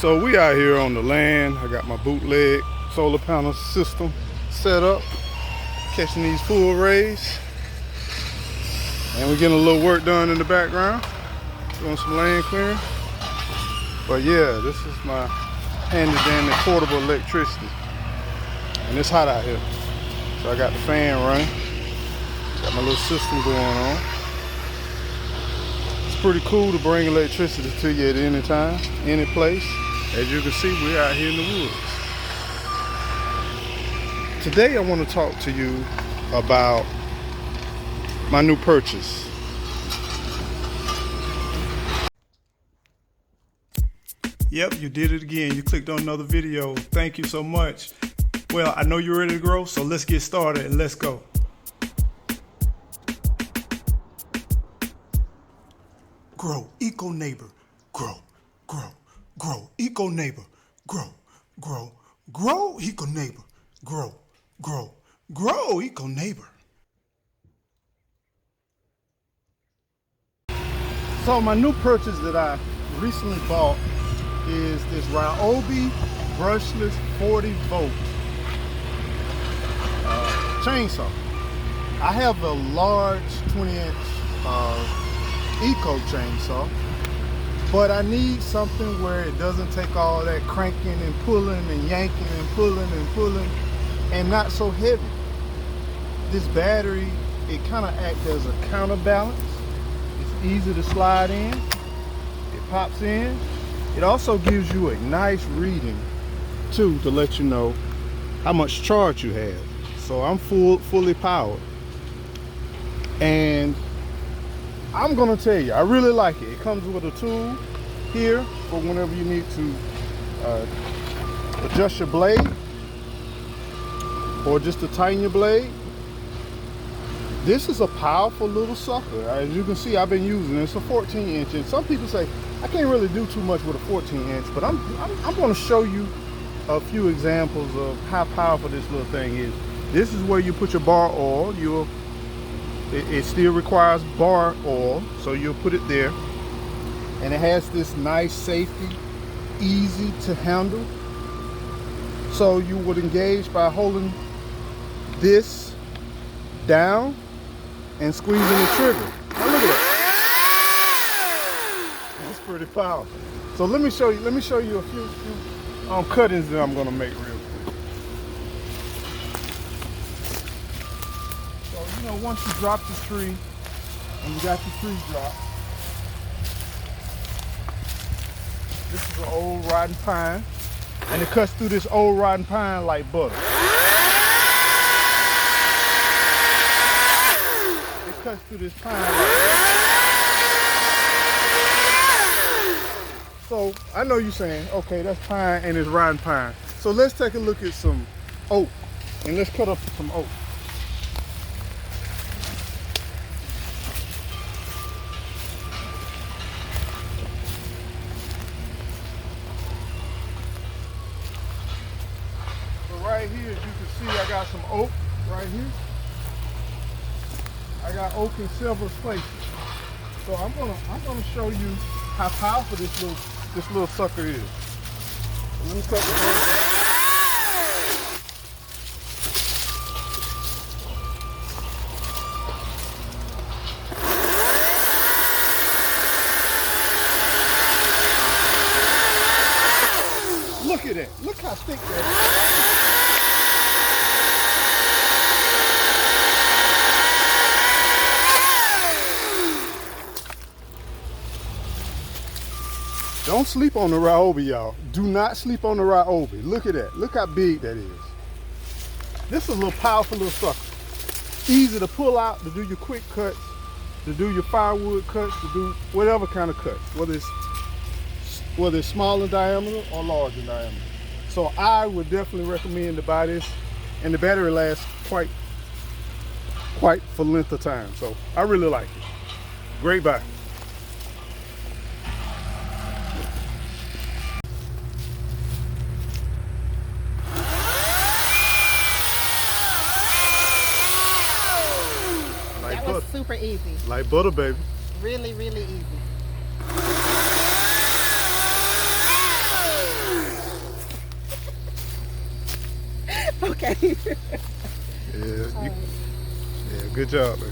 So we out here on the land. I got my bootleg solar panel system set up, catching these full rays. And we're getting a little work done in the background, doing some land clearing. But yeah, this is my handy dandy portable electricity. And it's hot out here. So I got the fan running. Got my little system going on. It's pretty cool to bring electricity to you at any time, any place. As you can see, we're out here in the woods. Today I want to talk to you about my new purchase. Yep, you did it again. You clicked on another video. Thank you so much. Well, I know you're ready to grow, so let's get started and let's go. Grow, eco neighbor, grow, grow, grow, eco neighbor, grow, grow, grow, eco neighbor, grow, grow, grow, eco neighbor. So my new purchase that I recently bought is this Ryobi Brushless 40 volt chainsaw. I have a large 20-inch eco chainsaw, but I need something where it doesn't take all that cranking and pulling and yanking and pulling and not so heavy. This battery, it kind of acts as a counterbalance. It's easy to slide in. It pops in. It also gives you a nice reading too, to let you know how much charge you have. So I'm fully powered, and I'm gonna tell you, I really like it. It comes with a tool here for whenever you need to adjust your blade or just to tighten your blade. This is a powerful little sucker. As you can see, I've been using it. It's a 14-inch, and some people say I can't really do too much with a 14-inch, but I'm going to show you a few examples of how powerful this little thing is. This is where you put your bar oil. It still requires bar oil, so you'll put it there. And it has this nice safety, easy to handle. So you would engage by holding this down and squeezing the trigger. Now look at that. That's pretty powerful. So let me show you a few cuttings that I'm gonna make real quick. So once you drop the tree and you got your tree dropped, this is an old rotten pine, and it cuts through this old rotten pine like butter. It cuts through this pine like that. So I know you're saying, okay, that's pine and it's rotten pine. So let's take a look at some oak, and let's cut up some oak. So right here, as you can see, I got some oak right here. I got oak in several places. So I'm gonna show you how powerful this little sucker is. Let me cut the oak. Look at that. Look how thick that is. Don't sleep on the Ryobi, y'all. Do not sleep on the Ryobi. Look at that. Look how big that is. This is a little powerful little sucker. Easy to pull out, to do your quick cuts, to do your firewood cuts, to do whatever kind of cuts, whether it's small in diameter or large in diameter. So I would definitely recommend to buy this, and the battery lasts quite for length of time. So I really like it. Great buy. Super easy. Like butter, baby. Really, really easy. Okay. Yeah, yeah, good job, man.